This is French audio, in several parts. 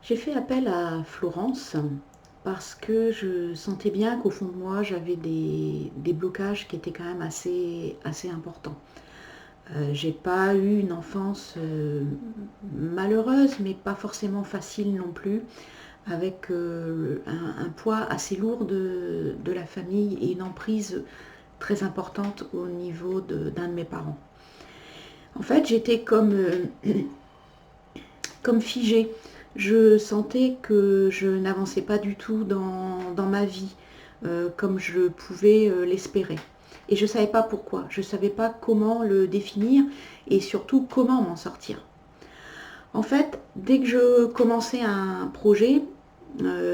J'ai fait appel à Florence parce que je sentais bien qu'au fond de moi, j'avais des blocages qui étaient quand même assez importants. J'ai pas eu une enfance malheureuse, mais pas forcément facile non plus, avec un poids assez lourd de la famille et une emprise très importante au niveau d'un de mes parents. En fait, j'étais comme figée. Je sentais que je n'avançais pas du tout dans ma vie comme je pouvais l'espérer. Et je ne savais pas pourquoi, je ne savais pas comment le définir et surtout comment m'en sortir. En fait, dès que je commençais un projet,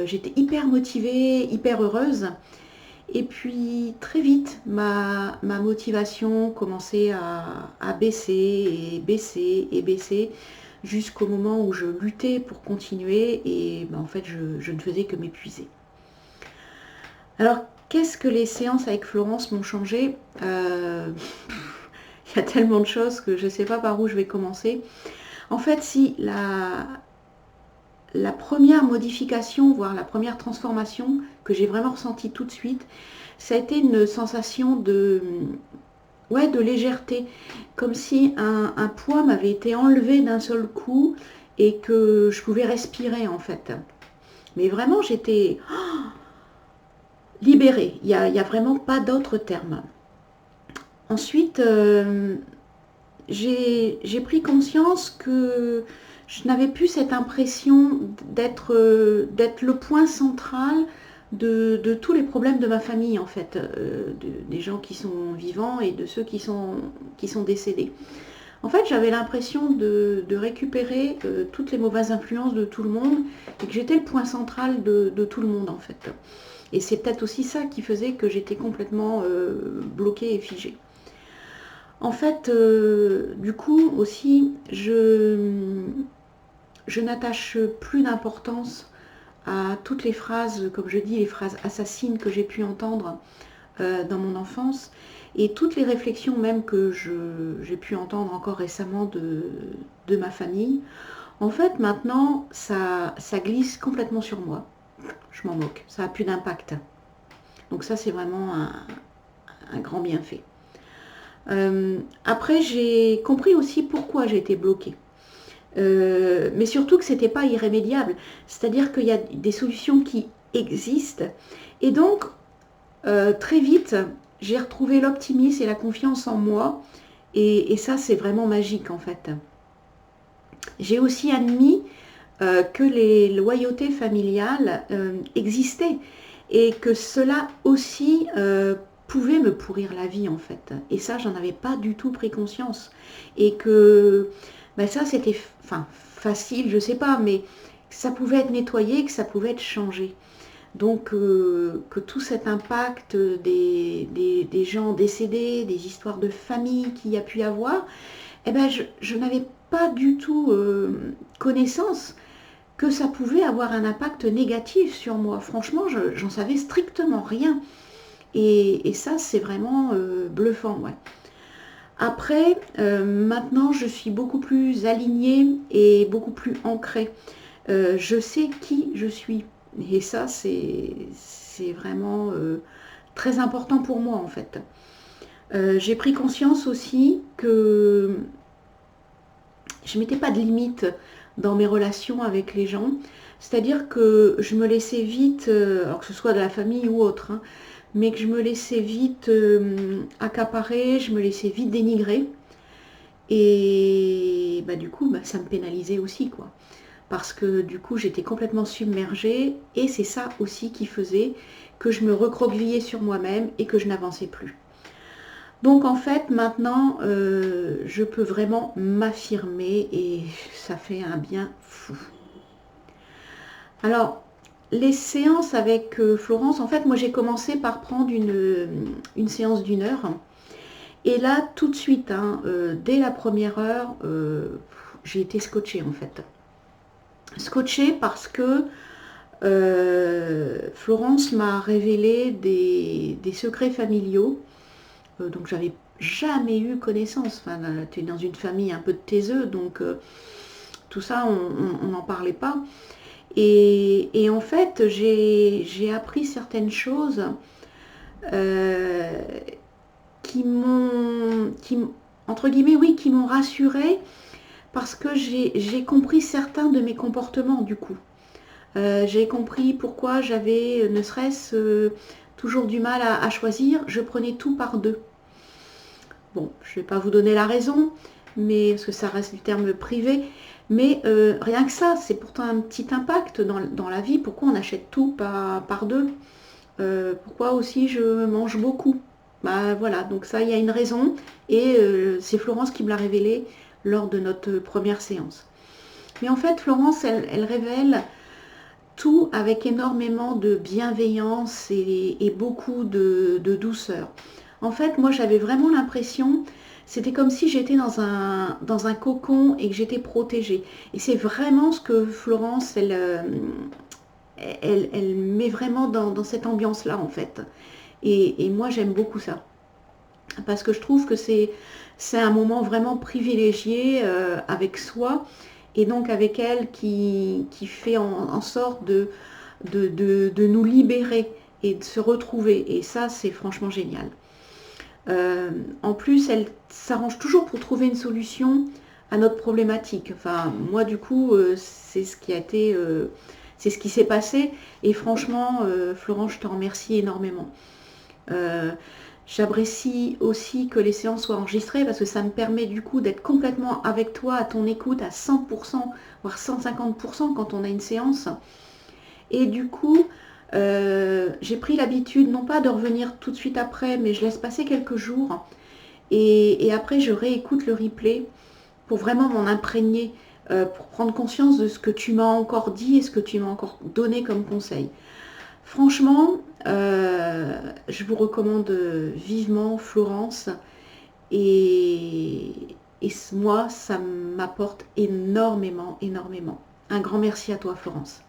j'étais hyper motivée, hyper heureuse. Et puis très vite, ma motivation commençait à baisser et baisser et baisser jusqu'au moment où je luttais pour continuer et en fait je ne faisais que m'épuiser. Alors qu'est-ce que les séances avec Florence m'ont changé Il y a tellement de choses que je ne sais pas par où je vais commencer. En fait, si la première modification, voire la première transformation que j'ai vraiment ressentie tout de suite, ça a été une sensation ouais, de légèreté, comme si un poids m'avait été enlevé d'un seul coup et que je pouvais respirer en fait. Mais vraiment, j'étais libérée. Il n'y a vraiment pas d'autre terme. Ensuite, j'ai pris conscience que je n'avais plus cette impression d'être le point central de tous les problèmes de ma famille, en fait, des gens qui sont vivants et de ceux qui sont décédés. En fait, j'avais l'impression de récupérer toutes les mauvaises influences de tout le monde et que j'étais le point central de tout le monde, en fait. Et c'est peut-être aussi ça qui faisait que j'étais complètement bloquée et figée. En fait, du coup aussi, je n'attache plus d'importance à toutes les phrases, comme je dis, les phrases assassines que j'ai pu entendre dans mon enfance et toutes les réflexions même que j'ai pu entendre encore récemment de ma famille. En fait, maintenant, ça glisse complètement sur moi. Je m'en moque, ça n'a plus d'impact. Donc ça, c'est vraiment un grand bienfait. Après, j'ai compris aussi pourquoi j'ai été bloquée. Mais surtout que ce n'était pas irrémédiable. C'est-à-dire qu'il y a des solutions qui existent. Et donc, très vite, j'ai retrouvé l'optimisme et la confiance en moi. Et ça, c'est vraiment magique en fait. J'ai aussi admis que les loyautés familiales existaient et que cela aussi pouvait me pourrir la vie en fait. Et ça, j'en avais pas du tout pris conscience. Et que ça, c'était facile, je sais pas, mais ça pouvait être nettoyé, que ça pouvait être changé. Donc que tout cet impact des gens décédés, des histoires de famille qu'il y a pu y avoir, eh ben je n'avais pas du tout connaissance que ça pouvait avoir un impact négatif sur moi. Franchement, j'en savais strictement rien. Et ça, c'est vraiment bluffant. Ouais. Après, maintenant, je suis beaucoup plus alignée et beaucoup plus ancrée. Je sais qui je suis. Et ça, c'est vraiment très important pour moi, en fait. J'ai pris conscience aussi que je ne mettais pas de limite dans mes relations avec les gens. C'est-à-dire que je me laissais vite, alors que ce soit de la famille ou autre, hein, mais que je me laissais vite accaparer, je me laissais vite dénigrer. Et du coup, ça me pénalisait aussi, quoi. Parce que du coup, j'étais complètement submergée et c'est ça aussi qui faisait que je me recroquevillais sur moi-même et que je n'avançais plus. Donc en fait, maintenant, je peux vraiment m'affirmer et ça fait un bien fou. Alors, les séances avec Florence, en fait, moi j'ai commencé par prendre une séance d'1 heure. Et là, tout de suite, hein, dès la première heure, j'ai été scotchée en fait. Scotchée parce que Florence m'a révélé des secrets familiaux donc j'avais jamais eu connaissance. Enfin, tu es dans une famille un peu de taiseux, donc tout ça, on n'en parlait pas. Et en fait, j'ai appris certaines choses euh, entre guillemets, oui, qui m'ont rassurée parce que j'ai compris certains de mes comportements du coup. J'ai compris pourquoi j'avais, ne serait-ce toujours du mal à choisir, je prenais tout par deux. Bon, je ne vais pas vous donner la raison, mais parce que ça reste du terme privé, mais rien que ça, c'est pourtant un petit impact dans la vie. Pourquoi on achète tout par deux? Pourquoi aussi je mange beaucoup? Bah voilà, donc ça, il y a une raison, et c'est Florence qui me l'a révélé lors de notre première séance. Mais en fait, Florence, elle révèle tout avec énormément de bienveillance et beaucoup de douceur. En fait, moi, j'avais vraiment l'impression, c'était comme si j'étais dans un cocon et que j'étais protégée. Et c'est vraiment ce que Florence, elle met vraiment dans cette ambiance-là, en fait. Et moi, j'aime beaucoup ça. Parce que je trouve que c'est un moment vraiment privilégié avec soi et donc avec elle qui fait en sorte de nous libérer et de se retrouver. Et ça, c'est franchement génial. En plus, elle s'arrange toujours pour trouver une solution à notre problématique. Enfin, moi, du coup, c'est ce qui a été, c'est ce qui s'est passé. Et franchement, Florence, je te remercie énormément. Euh, J'apprécie aussi que les séances soient enregistrées parce que ça me permet du coup d'être complètement avec toi, à ton écoute, à 100%, voire 150% quand on a une séance. Et du coup, j'ai pris l'habitude, non pas de revenir tout de suite après, mais je laisse passer quelques jours. Et après, je réécoute le replay pour vraiment m'en imprégner, pour prendre conscience de ce que tu m'as encore dit et ce que tu m'as encore donné comme conseil. Franchement, je vous recommande vivement Florence et, moi, ça m'apporte énormément, énormément. Un grand merci à toi, Florence.